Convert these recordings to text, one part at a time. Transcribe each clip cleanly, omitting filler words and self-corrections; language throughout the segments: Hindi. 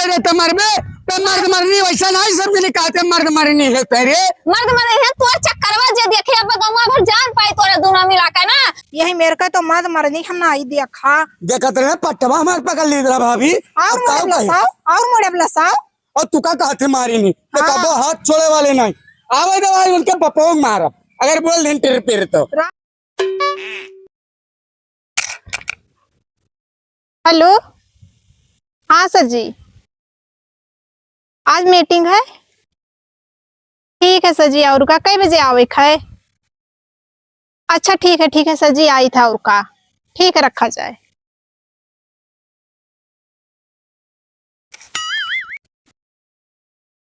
रे तो मरबे तो मर्द मरनी वैसा नहीं सब मिली कहते मर्द मरनी है तेरे मर्द मरे है तोर चक्करवा जे देखे अब गौवा भर जान पाई तोरे दोनों मिला के ना यही मेरे का तो मर्द मरनी हम ना आई देखा देखत रहे पट्टवा हमार पकड़ ली जरा भाभी और मोड़े ब्लसाओ और तू का कहते मारी नहीं तो कबो हाथ छोड़े वाले नहीं आवे दवाई उनके पपों मार अगर बोल दिन तेरे पेड़ तो हेलो हाँ सर जी आज मीटिंग है ठीक है सर जी और का कई बजे आवे है अच्छा ठीक है सर जी आई था और का ठीक है रखा जाए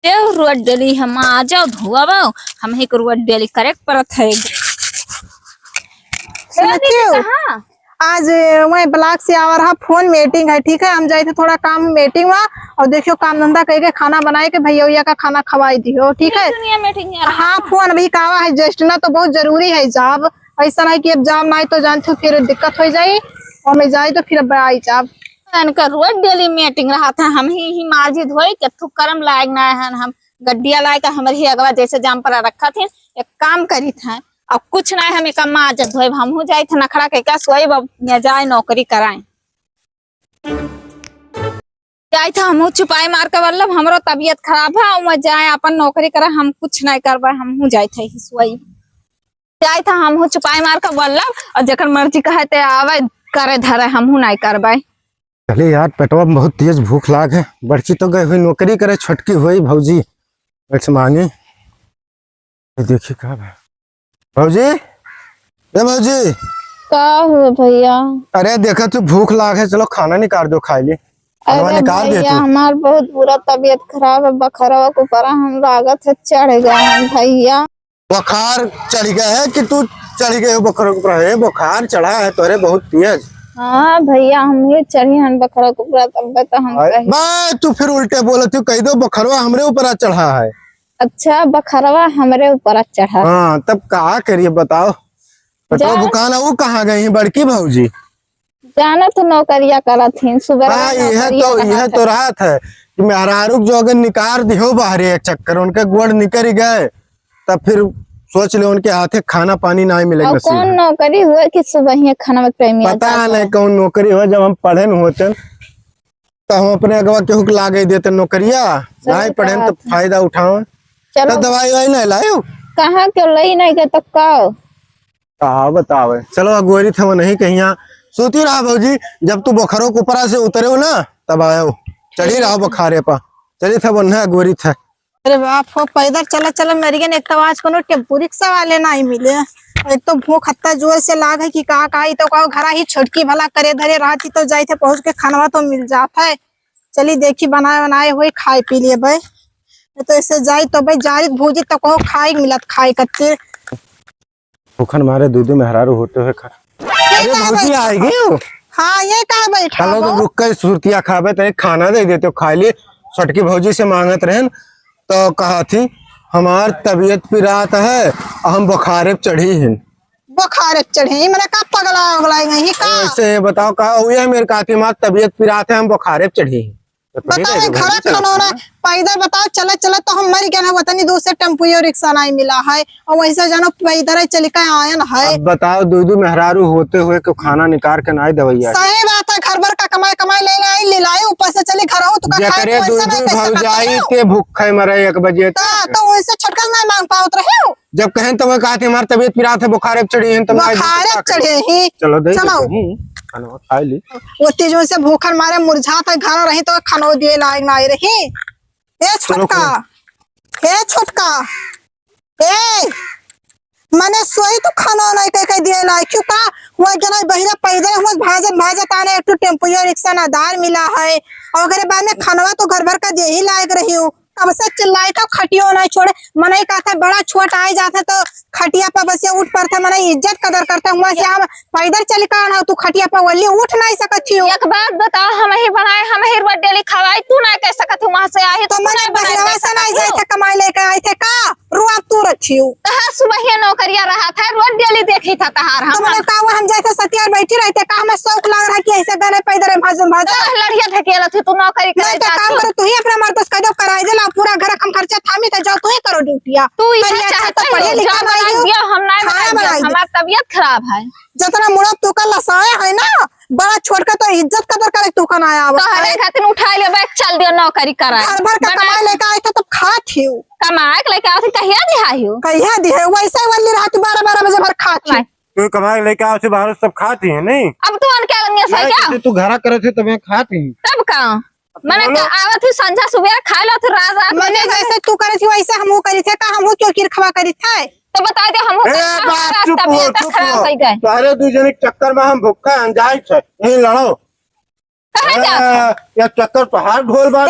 रोड डेली हम आ जाओ धुआ हम ही को रोड डेली करेक्ट परत है आज वही ब्लॉक से आ रहा फोन मीटिंग है ठीक है हम जाए थे थोड़ा काम मीटिंग में और देखियो काम धंधा करके खाना बनाए के भैया का खाना खवाई दियो ठीक है हाँ फोन अभी कहा है जस्ट ना तो बहुत जरूरी है जॉब ऐसा नहीं कि अब जॉब ना तो जानते हो फिर दिक्कत हो जाए और मैं जाए तो फिर अब आई जॉब इनका रोड डेली मीटिंग रहा था हम ही मार्जी धोई के थू करम लायक ना है हम गड्डिया लाए का हमारे ही अगवा जैसे जाम पर रखा थे एक काम करी था अब कुछ ना हम एक आज धोए हम जाए थे नखड़ा के क्या सोई मैं जाए नौकरी कराए जाए था हम छुपाई मार के मतलब हमारो तबीयत खराब है मैं जाए अपन नौकरी करा हम कुछ नहीं करवा हम जाए थे सोई जाए था हम छुपाई मार के मतलब और जकर मर्जी कहते आवे करे धरे हम नहीं करवाए चले यार पेटवा में बहुत तेज भूख लाग है बड़की तो गई हुई नौकरी करे छटकी हुई भौजी बैठ मांगे देखिए कहा भौजी ए भौजी का हुआ भैया अरे देखा तू भूख लाग है चलो खाना निकाल दो खा ले निकाल दे हमार बहुत बुरा तबीयत खराब है बखरवा को परा हम लागत है चढ़ गए भैया बुखार चढ़ गया है कि तू चढ़ गए हो बखर को है बुखार चढ़ा है तोरे बहुत तेज हाँ भैया हम ये चढ़ी हन बखरा को पूरा तब तो हम तू फिर उल्टे बोले तू कह दो बखरवा हमरे ऊपर चढ़ा है अच्छा बखरवा हमरे ऊपर चढ़ा हाँ तब कहा करिए बताओ दुकान वो कहाँ गई बड़की भौजी जाना तो नौकरिया करा थी सुबह यह तो रात है कि मेहरारू जो अगर निकाल दियो बाहर एक चक्कर उनके गोड़ निकल गए तब फिर सोच ले उनके हाथे खाना पानी नहीं मिलेगा कौन नौकरी हुआ कि सुबह ही खाना प्रेमी पता नहीं कौन नौकरी हुआ जब हम पढ़े न होते तो हम अपने अगवा केहू के लागे देते नौकरिया नहीं पढ़े तो फायदा उठाओ तो दवाई वाई नहीं लाओ कहाँ क्यों लई नहीं गए तो कहा बताओ चलो अगोरी थे वो नहीं कहीं सोती रहा भौजी जब तू बुखारों के ऊपर से उतरे हो ना तब आयो चढ़ी रहा बुखारे पा चली थे वो अगोरी थे अरे बाप हो पैदल चला चला मेरी एक तो आज को टेम्पू रिक्शा वाले नहीं मिले एक तो भूख हत्ता जोर से लाग है कि कहा तो कहो घर ही छोटकी भला करे धरे रहती तो जाए थे पहुंच के खाना तो मिल जाता है चली देखी बनाए हुए खाए पी लिए भाई तो ऐसे जाए तो भाई जारी भूजी तो कहो खाए मिलत खाए कच्चे भूखन मारे दूध मेहरारू होते हुए आएगी हाँ ये कहा बैठा चलो तो रुक कर सुरतिया खावे तो खाना दे देते खा लिए छोटकी भौजी से मांगत रहे तो कहा थी हमार तबीयत पिरात है हम बुखारे चढ़ी हैं बुखारे चढ़ी मैंने कहा पगला गई ऐसे बताओ कहा मेरे कहा थी हमार तबीयत पिरात है हम बुखारे चढ़ी हैं बताओ घर खाना पैदल बताओ चला चला तो हम मर गए वतनी दूसरे टेम्पो रिक्शा नहीं मिला है और वैसे जानो पैदल चल के आयन है बताओ दूध मेहरारू होते हुए को खाना निकाल के नहीं दवैया सही बात है घर भर का कमाई ले लाए ऊपर से चले घर हो तो भूख मरे 1 बजे तो वैसे छोटका नहीं मांग पाओ रहे जब कहें तो वह कहा थी हमारी तबीयत पिरात है बुखार चढ़ी है बुखार चढ़े ही चलो खा ली वो तेजों से भूखन मारे मुरझा था घर रही तो खानो दिए लायक नहीं रही ए छोटका ए मैंने सोई तो खाना नहीं कह दिए लायक क्यों का हुआ जना बहिरा पैदल हम भाजत आने एक टेम्पो रिक्शा ना दार मिला है और अगर बाद में खानवा तो घर भर का दे ही लायक रही हूँ अब से चिल्लाए तो खटियो नहीं छोड़े मने कहा था बड़ा छोट आ जाता तो खटिया पर बस उठ पड़ता मने इज्जत कदर करता हुआ से हम पैदल चल का ना तू खटिया पर वली उठ नहीं सकत थी एक बात बताओ हम ही बनाए हम ही रोड डेली खवाई तू ना कह सकत वहां से आई तो मने बहरवा से नहीं जाए थे कमाई लेके आए थे का रुआ तू रखी तहां सुबह ही नौकरिया रहा था रोड डेली देखी था तहार हम तो मने कहा हम जैसे सतियार बैठी रहते का हमें शौक लग रहा कि ऐसे गले पैदल भाजन लड़िया ढकेला थी तू नौकरी नहीं तो काम कर तू ही नहीं कर जाओ, तुम्हें करो ड्यूटिया। तू कहीं इधर अच्छा चाहता तो पढ़े है लिखा जो नहीं बना हो, दिया हम नहीं खाना बनाई बनाई दिया, दे। हमारी तबीयत खराब है। जितना मुड़ा तू का लसाया है ना, बड़ा छोड़ के तो इज्जत कदर करे तू का ना आया। तो हरे खातिर उठा ले बैग चल दियो नौकरी कराए। घर भर का कमाई लेके आए थे तो खात ही कमाए के लेके आती कहिया दिहाई हो। कहिया दी है वैसे वाली रात 12-12 बजे भर खात ही। तू कमाए लेके आओ से बाहर सब खाती है नहीं? अब तू अन क्या लंगे सही क्या तू घरा करे थे तब खाती है। तब का मैंने आवत थी संझा सुबह खा लो तो रात रात मैंने जैसे तू करे थी वैसे हमहू करी थे का, हमहू क्यों किर खवा करी थे। तो बता दे हम खराब हो गए। सारे दू जने के चक्कर में हम भुक्का अंजाई छे, यही लड़ो। कहाँ जाओ? या चक्कर तो हाथ ढोल बात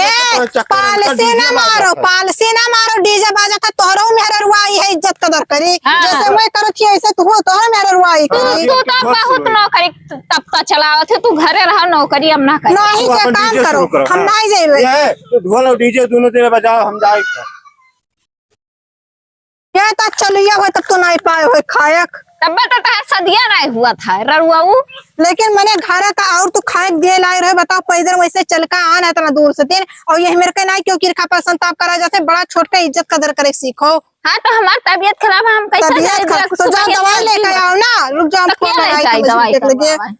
पाल से ना मारो, पाल से ना मारो, डीजे बाजा था तोहरो मेरा रुआई है, इज्जत कदर करी। हाँ। जैसे मैं करत थी ऐसे तू तोहरो मेरा रुआई करी। तू तो बहुत नौकरी तब का चलावत है, तू घरे रहो नौकरी हम ना कर। नहीं के काम करो, हम नहीं जाइबे। ये तू ढोल और डीजे दोनों तेरे बजाओ, हम जाए। ये तो चलिया हो तब तो नहीं पाए हो खायक। तब तो सदिया नहीं हुआ था ररुआऊ। लेकिन मैंने घर का और तू खाए दिए लाए रहे, बताओ पैदल वैसे चल का आना इतना दूर से दिन, और ये मेरे के नहीं क्यों किरखा पसंद ताप करा जाते, बड़ा छोट के इज्जत कदर करे सीखो। हाँ तो हमारी तबीयत खराब है, हम कैसे तबीयत खराब तो जाओ दवाई लेके आओ ना, रुक जाओ फोन लगाई दवाई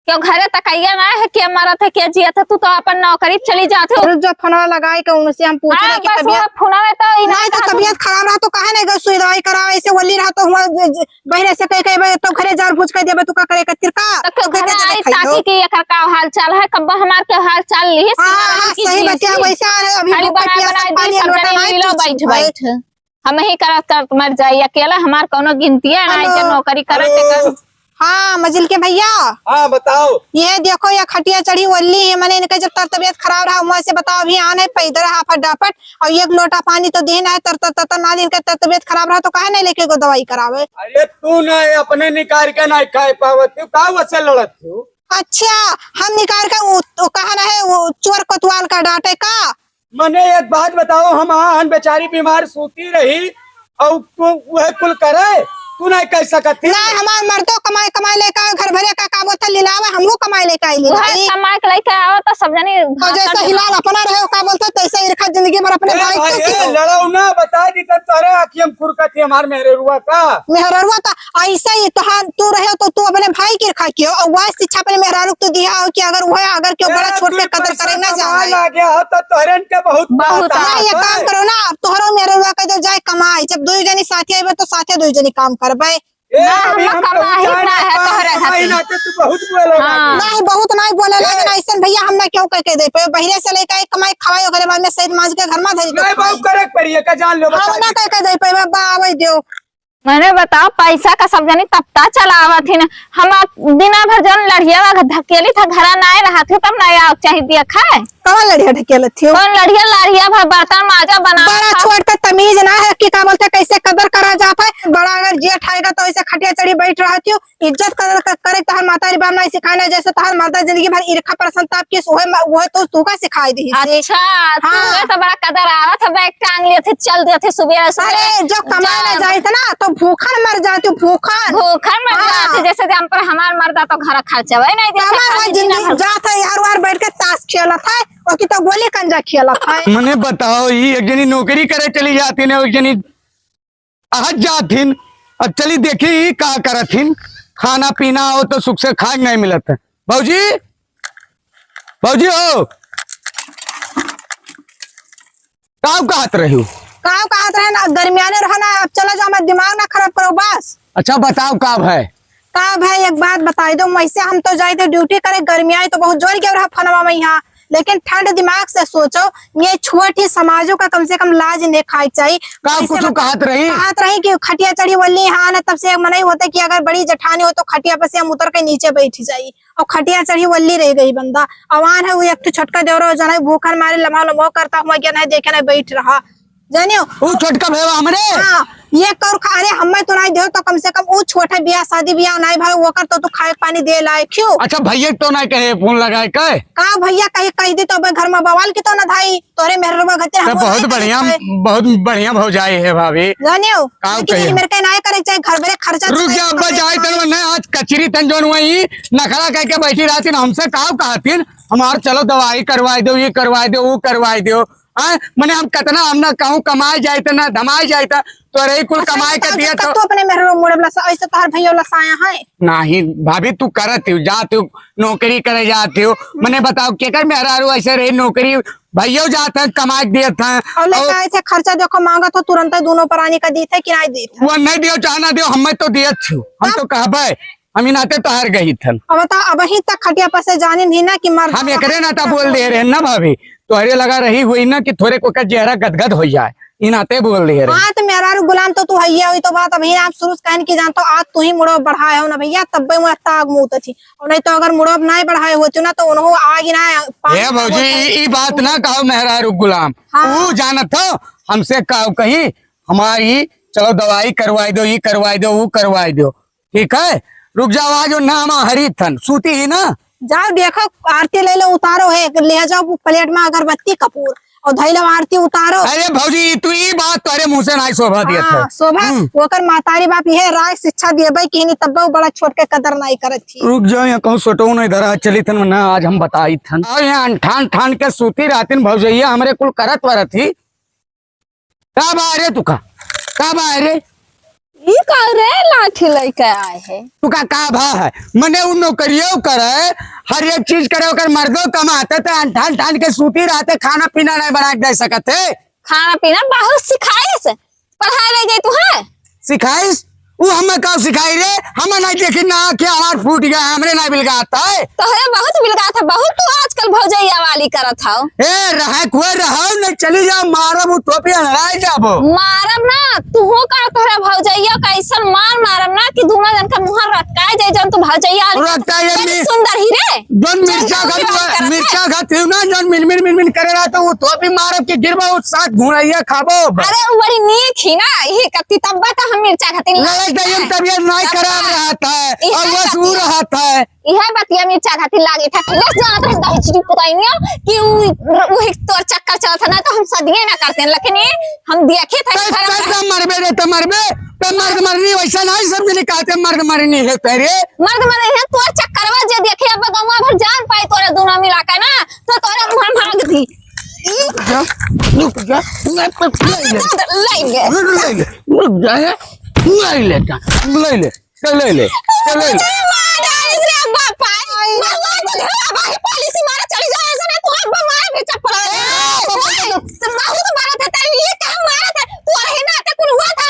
क्यों घरे तकैया ना है क्या मरा था क्या जिया था, तू तो अपन नौकरी चली जाते हो। रुक जाओ फोन लगाई के उनसे हम पूछ रहे कि तबीयत फोन में तो नहीं तो तबीयत खराब रहा तो कहे नहीं गो सुई दवाई कराओ, ऐसे वली रहा तो हुआ बहरे से कह तो घरे जार पूछ कर देबे तू का करे कतिर का तो घर आई ताकि कि एकर का हाल चाल है, कब हमार के हाल चाल ली। हां सही बतिया वैसे अभी खाली बना दी सब जने मिलो बैठ बैठ हम ही करत कर मर जाई अकेला, हमार कोनो गिनती है ना जे नौकरी करे ते। हाँ मजिल के भैया, हाँ बताओ। ये देखो ये खटिया चढ़ी वल्ली है, मैंने इनका जब तबीयत खराब रहा वहां से बताओ अभी आने पैदल रहा फटाफट, और एक लोटा पानी तो देना है तर ना दिन का तबीयत खराब रहा तो कहे नहीं लेके को दवाई करावे। अरे तू ना अपने निकाल के नहीं खाए पावत का वैसे लड़त हो। अच्छा हम निकाल का वो कहा ना है वो चोर कोतवाल का डांटे का। मने एक बात बताओ, हम बेचारी बीमार सूती रही और तू वह कुल करे, तू नहीं कह सकती। नहीं हमार मर्दों कमाई कमाई लेकर घर भरे का बोतल लिलावे, हमहू कमाई लेकर आई लिलाई कमाई के लेके आओ तो सब जने और जैसे हिलाल अपना रहे का बोलते तैसे इरखा जिंदगी भर अपने भाई को क्यों लड़ाऊ ना बता दी तो तारे आखियम खुरकती हमार मेरे रुआ का मेहररुआ तो ऐसा ही तो हाँ तू रहे तो तू अपने भाई की रखा क्यों, और वह शिक्षा अपने मेहरारू तो दिया हो कि अगर वह अगर क्यों बड़ा छोट के कदर करे ना जाए आ गया हो तो तोहरन के बहुत बहुत ना ये काम करो ना, अब तोहरो मेहररुआ का जाए कमाई, जब दो जनी साथी आइबे तो साथे दो जनी काम करबे। अभी हम कमाई कहूं ना है तोहरे खातिर। ना तू बहुत बोले हाँ। नहीं बहुत नहीं बोले लेकिन ऐसा भैया हम ना क्यों कह के दे पे बहिरे से लेकर कमाई खवाई ओकरे बाद में सैद माज के घर में धरी नहीं बहुत करे पड़िए का जान लो हम ना कह के दे पे बाबा आवे दियो। मैंने बताओ पैसा का सब जनी तपता चलावा थी ना, हम दिना भर जन लड़िया धकेली था घरा ना रहा थे तब ना आग चाहिए दिया खाए। कौन लड़िया ढकेल थी कौन लड़िया लाड़िया भर बर्तन माजा बना बड़ा छोट का तमीज ना है कि क्या बोलते कैसे कदर करा जाता है, बड़ा अगर जेठ आएगा तो ऐसे खटिया चढ़ी बैठ रहा थी, इज्जत कदर करे तहर माता री बाप नहीं सिखाना, जैसे तहर मर्दा जिंदगी भर ईर्खा प्रसन्न ताप की वो तो तू का सिखाई दी। अच्छा तुम्हें तो बड़ा कदर आवा था, बैग टांग लिए थे चल दिए थे सुबह। अरे जो कमाने जाए थे ना तो भूखन मर जाती भूखन भूखन मर जाते, जैसे जम पर हमार मर्दा तो घर खर्चा वही नहीं देते, जिंदगी जाता है यार वार बैठ के ताश खेला था और की तो गोली कंजा खेला था। मने बताओ ये एक जनी नौकरी करे चली जाती ने, एक जनी आज जाथिन और चली देखी का करथिन, खाना पीना हो तो सुख से खाए नहीं मिलत है। भौजी भौजी हो काव कहत रही हो? काव कहत रहे ना दरमियाने रहना, अब चला जाओ मत दिमाग ना खराब करो बस। अच्छा बताओ काव है? का भाई एक बात बताई दो, वैसे हम तो जाए थे ड्यूटी करे, गर्मी आई तो बहुत जोर के रहा फनवा में यहाँ, लेकिन ठंड दिमाग से सोचो ये छोटी समाजों का कम से कम लाज नहीं खाई चाहिए। कुछ कहत रही कि खटिया चढ़ी वल्ली हाँ ना, तब से मना ही होता कि अगर बड़ी जठानी हो तो खटिया पर से हम उतर के नीचे बैठ जाई, और खटिया चढ़ी वल्ली रह गई बंदा। अवान है वो एक छोटका देवरो जना भूखन मारे लम्हा लम्हा करता हुआ क्या नहीं देखे नहीं बैठ रहा जानियो वो छोटका भेवा हमरे। हाँ ये कर खा रहे हमें तो नहीं दे तो कम से कम वो छोटा बियाह शादी बियाह नहीं भाई वो कर तो खाए पानी दे लाए क्यों। अच्छा भैया तो नहीं कहे फोन लगाए कहे का भैया कही दी तो घर में बवाल की तो ना धाई तोरे मेहरबा घते तो बहुत बढ़िया भौजाई है भाभी जानियो, लेकिन मेरे के ना करे चाहे घर भरे खर्चा रुक जा अब्बा जाए तन ना आज कचरी तन जोन वही नखरा कह के बैठी रहती हमसे काव कहतीन हमार चलो दवाई करवाई दो, ये करवाई दो, वो करवाई दो, मैंने हम कितना हम ना कहूँ कमाए जाए थे ना धमाए जाए था तो अरे कुल कमाए के दिए तो तू अपने मेहर मुड़े लसा ऐसे तोहर भैया लसाया है नहीं भाभी तू करत हो जाते हो नौकरी करे जाते हो मैंने बताओ के कर मेहरा ऐसे रही नौकरी भैया जाते हैं कमा के दिए थे और लेके आए थे खर्चा देखो मांगा तो तुरंत दोनों प्राणी का दी थे कि नहीं दी थे वो नहीं दियो चाहे ना दियो हमें तो दिए थी हम तो कहबे हम ही नाते तो हार गई थन अब बता अब ही तक खटिया पर से जाने नहीं ना कि मर हम एकरे नाता बोल दे रहे ना भाभी तो हरे लगा रही हुई ना कि थोड़े को का चेहरा गदगद हो जाए इन आते बोल दे रहे हाँ तो मेरा गुलाम तो तू हैया हुई तो बात अभी आप शुरू कहन की जानतो आज तू ही मुड़ो बढ़ाए हो ना भैया तब भी मैं ताग मुँह थी और नहीं तो अगर मुड़ो नहीं बढ़ाए होती ना तो उन्होंने आग ना ए भौजी ई बात ना कहो मेहरारू गुलाम हाँ। वो जानत हो हमसे कहो कहीं हमारी चलो दवाई करवाई दो ये करवाई दो वो करवाई दो ठीक है रुक जाओ आज नाम हरी थन सूती ही ना जाओ देखो आरती ले लो उतारो है ले जाओ प्लेट में अगरबत्ती कपूर और धैलो आरती उतारो अरे भौजी तू ये बात तुम्हारे मुंह से नहीं शोभा दिया था शोभा ओकर मातारी बाप ये राय शिक्षा दिए भाई कि नहीं तब बड़ा छोट के कदर नहीं करत थी रुक जाओ यहाँ कहूँ सोटो ना इधर चली थन ना आज हम बताई थन और यहाँ ठान ठान के सूती रातिन भौजैया हमारे कुल करत वरत थी कब आ रे तुका कब आ रे ई का रे लाठी लेके आए है तुका का भा है मने उन नौकरियों करे हर एक चीज करे ओकर मर्दों कमाते थे ठान ठान के सूती रहते खाना पीना नहीं बना के दे सकते खाना पीना बहुत सिखाए से पढ़ाई ले गई तू है सिखाइस वो हमें कब सिखाई रे हमें नहीं देखी ना कि हमार फूट गया हमरे नहीं बिल आता है तोहरे बहुत बिलगा था बहुत तू आजकल भौजैया वाली करत हो ए रहा कोई रहा नहीं चली जाओ मारब वो टोपी हराई जाबो मारब ना तू का तोहरा भौजैया का ऐसा मारब ना कि दोनों जन का मुंह रटकाए जाए जन तू भौजैया रटका ये बड़ी सुंदर ही रे जौन मिर्चा खाती हूँ ना जौन मिन करे रहा तो वो टोपी मारब के गिरबा वो साथ घुड़ैया खाबो अरे वो बड़ी नीक ही ना ये कत्ती तब्बा का हम मिर्चा खाती तबियत नहीं खराब रहता है और वो सू रहता है यह बतिया मिर्चा खाती लागे था बस जात रहे दहिचरी पुताइनिया कि वो तोर चक्कर चलत ना तो हम सदिए ना करते लेकिन हम देखे थे मरबे रे तो मरबे तो मर्द मरनी वैसा नहीं समझ नहीं कहते मर्द मरनी है तेरे मर्द मरनी है तोर चक्करवा जे देखे अब गवा भर जान पाई तोरे दोनों मिला के ना तो तोरे मुंह भाग दी रुक जा लेंगे ले लेता ले ले चल ले ले चल ले ले पॉलिसी मारा चली जाए ऐसा नहीं तो अब मार भी चप्पल बहुत मारा था तेरे लिए क्या मारा था तू रहे ना तो कुल हुआ था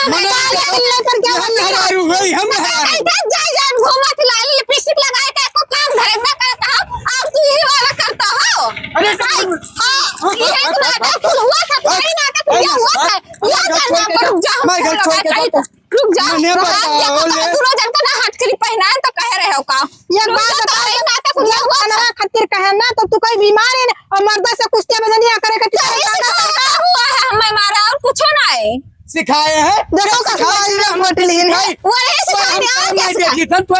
लेकर क्या हम हरारू गई हम हरारू जा जा घूमा थी लाली लिपस्टिक लगाए का को काम धरे ना करता हो अब तू ये वाला करता हो अरे हां ये नाटक कुल हुआ था तो ये नाटक ये हुआ था ये करना पर रुक जा मैं घर छोड़ के रुक जा मैंने बताओ ले दूसरा जन का ना हाथ करी पहनाए तो कह रहे हो का ये बात बता रही नाटक हुआ खाना खातिर कहे ना तो तू कोई बीमार है और मर्दा से कुश्ती में नहीं करे के हुआ है हमें मारा और कुछ ना है सिखाए हैं देखो सिखाई रे मोटली है वो नहीं सिखाने और क्या देखी थन तो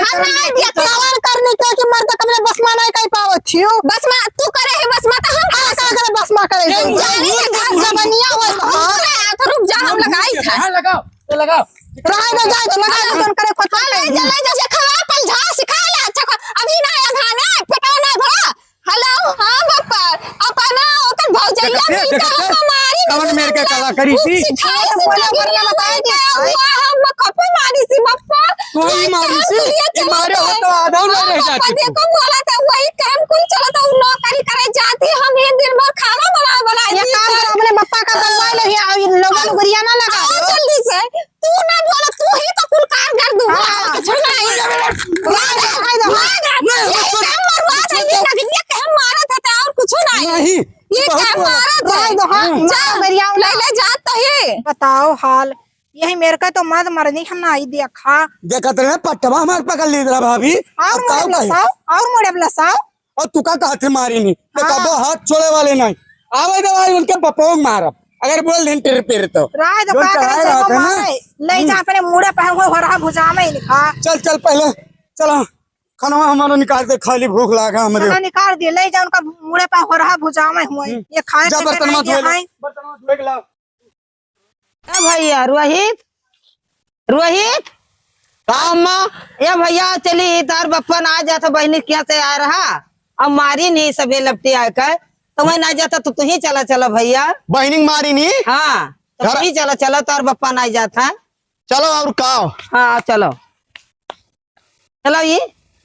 सवाल करने के कि मर्दा कमरे बसमा नहीं कह पावो छियो बस मैं तू करे है बस मैं तो हम का करे बसमा करे जबनिया हो तो रुक जा हम लगाई था लगाओ तो लगाओ रहा ना जाए तो लगा दे जोन करे खोता ले जैसे खवा पल झा सिखा ले अच्छा अभी ना घाना पटाओ ना भरा हेलो हां बापा अपना ओकर भौजैया मिलता हमारी कवन मेरे के कला करी थी सिखाए से बोले बताए कि हम कपे मारी सी बापा तू ही मारी सी ये मारे हो तो आधा ना रह जाती देखो बोला था वही काम कुल चला था उन नौकरी करे जाती हम एक दिन भर खाना बना ये काम कर अपने पप्पा का बनवा ले और लोगन गुड़िया ना लगा जल्दी से तू ना बोला तू ही तो कुल कार कर दूंगा छोड़ना नहीं ये क्या मारा जाता है बताओ हाल यही मेरे का तो मर्द मरनी हम ना देखा देखत रहे पट्टवा हमार पकड़ ली जरा भाभी और मोड़े बलसाओ और तू का कहते मारी नहीं तो कबो हाथ छोड़े वाले नहीं आवे दवाई उनके बपोग मारब अगर बोल दिन टेर पेर तो राय तो का करे से मारे ले जा अपने मुड़े पे हो रहा भुजा में लिखा चल चल पहले चलो खाना हमारा निकाल दे खाली भूख लागा हमरे खाना निकाल दिए ले जा उनका मुड़े पे हो रहा भुजा में हुए ये खाए जा बर्तन मत धोए खाए बर्तन मत धोए ला भैया रोहित रोहित अम्मा ये भैया चली तार बप्पन आ जाता बहनी क्या से आ रहा अब मारी नहीं सबे लपटी आकर तो मैं नहीं जाता तो तू ही चला चला भैया। बहनी मारी नी। हाँ तो घर- तू ही चला चला, तार बप्पा नहीं जाता। चलो और का हाँ चलो चलो, ये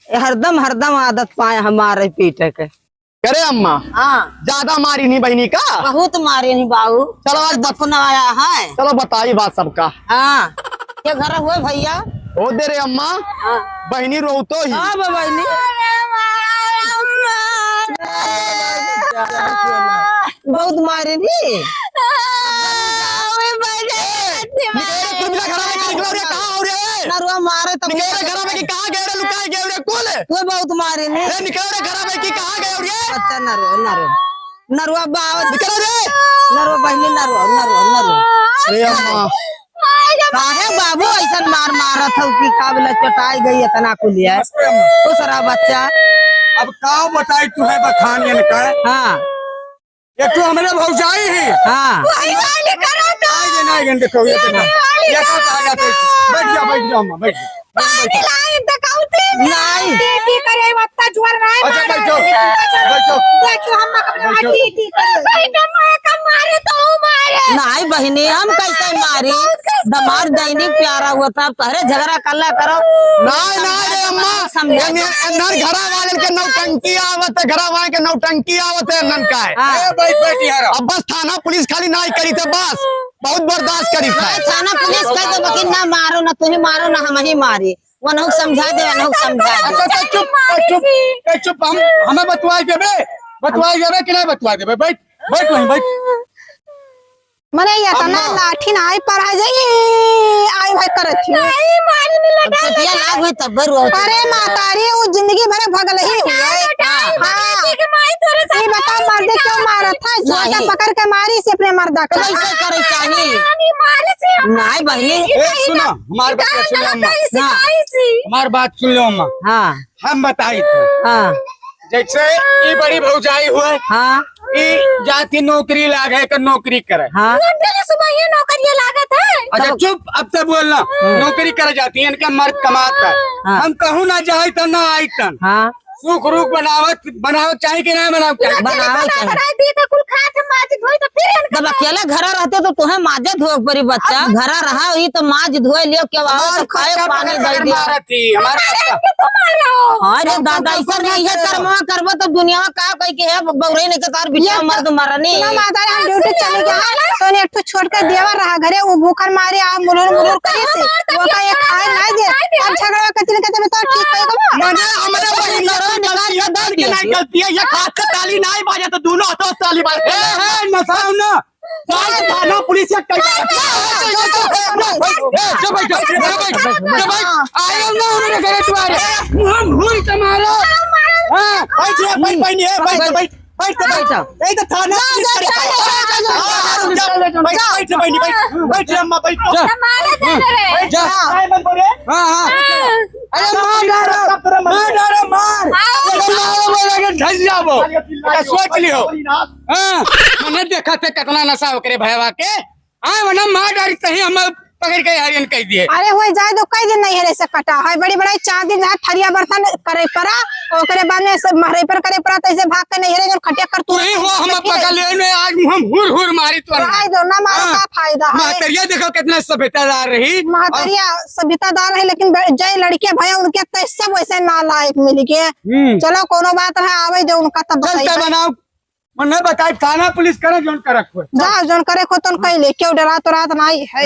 हरदम हरदम आदत पाए हमारे पीटे के। करे अम्मा हाँ ज्यादा मारी नहीं बहनी का। बहुत मारे नहीं बाबू। चलो आज दफना आया है। चलो बताई बात सबका। हाँ क्या घर हुए भैया? ओ दे रे अम्मा, हाँ बहनी रो तो ही। हाँ बाबा बहुत मारे नी। तुम घर में निकलो रे, कहाँ हो रे? नरुआ मारे तो निकलो घर में कि कहाँ गए रे, लुकाए गए रे कौन है? वो बहुत मारे नी। ए निकलो रे घर में कि कहाँ गए रे? अच्छा नरुआ बाव निकलो रे। नरुआ बहनी नरुआ अरे अम्मा काहे बाबू ऐसा मार मारत हो कि काबिल चटाई गई इतना कुलिया खुश रहा बच्चा। अब का बताई तू है बखानियन का। हाँ ये तू हमारे भौजाई है। हाँ आइए ना आइए देखो ये तो ये तो कहा जाता है। बैठ जाओ अम्मा बैठ जाओ। नहीं अच्छा बैठो बैठो नहीं बहनी हम कैसे मारी? दमार दैनिक प्यारा हुआ था, पहले झगड़ा कल्ला करो। नहीं नहीं रे अम्मा, नर घरा वाले के नौटंकी आवत है, घरा वाले के नौटंकी आवत है नन का है। हाँ। बैठ यार। अब बस थाना पुलिस खाली नहीं करी थे, बस बहुत बर्दाश्त करी था। थाना पुलिस कह दो कि ना मारो ना तुम मारो ना हम ही मारी। वनहुक समझा दे वनहुक समझा दे। अच्छा चुप चुप हम हमें बतवा देबे कि नहीं बतवा देबे? बैठ बैठ वहीं बैठ। मने ये तना अम्मा। लाठी ना आई पर आ जाई आई भाई करत थी। नहीं मारी नहीं लगा। सतिया लाग हुई तब रो। अरे मातारी वो जिंदगी भर भगल ही हुई है। हां ठीक है माई तोरे से ये बता मर्द क्यों मारा था? छोटा पकड़ के मारी से अपने मर्दा को कैसे करे चाहिए? नहीं मारे से नहीं बहनी। ए सुनो हमारी बात सुनो अम्मा, हमारी बात सुन लो अम्मा। हां हम बताई थे हां जैसे ये बड़ी भौजाई हुए हां ई जाती नौकरी लागे कर नौकरी करे। हां सुबह ये नौकरी लागत है। अच्छा चुप अब तो बोलना। नौकरी करे जाती है इनका मर्द कमाता है। हाँ। हम कहूँ ना जाए तो ना आई तन हां सुख रूप बनावत चाहिए कि नहीं बनावत चाहिए? बनाओ चाहिए। दी तो कुल खात माज धोई तो फिर जब अकेला घर रहते तो तुम्हें माजे धोक परी बच्चा। घर रहा ही तो माज धोए लियो के तो खाए पानी दे दिया। अरे दादा ऐसा नहीं है कर्मा करबो तो दुनिया में का कह के है बौरे ने के तार बिटिया मर्द मरनी। ना माता हम ड्यूटी चले गया तो ने एक छोड़ के देवा रहा घरे वो भूखन मारे आ मुरर करे से वो का एक खाए नहीं दे। अब झगड़ा कतल के तो ठीक कहेगा मने हमरे बहिन नहीं गलती है ये खास का ताली नहीं बाजे तो दोनों हाथों से ताली बाजे। ए नसाओ ना थाना पुलिस या कई आयो ना उन्होंने करे तुम्हारे हम भूल तुम्हारा। हां बैठ रे बैठ बैठ बैठ ए तो थाना बैठ बैठ अम्मा बैठ जा मन बोले। हां हां अरे मार मार ढस जाबो सोच लियो। हां मैंने देखा थे कितना नशा ओकरे भयवा के। हां वना मार डारी तही हम पकड़ के हरियन कह दिए। अरे होय जाए तो कई दिन नहीं है से कटा है बड़ी बड़ी 4 दिन जहाँ थरिया बर्तन करे पड़ा ओकरे बाद में सब महरे पर करे पड़ा तो ऐसे भाग के नहीं है जब खटिया कर तू ही हो हम पकड़ ले में आज हम हुर हुर मारी तो भाई दो ना मारो का फायदा है। महतरिया देखो कितना सभ्यतादार रही। महतरिया सभ्यतादार है लेकिन जय लड़के भैया उनके तो सब वैसे ना लायक मिल के। चलो कोनो बात है आवे दे उनका तब चलते बनाओ मन बताए थाना पुलिस करे जोन करक हो जा जोन करे खो तो कह ले क्यों डरा तो रात नहीं है।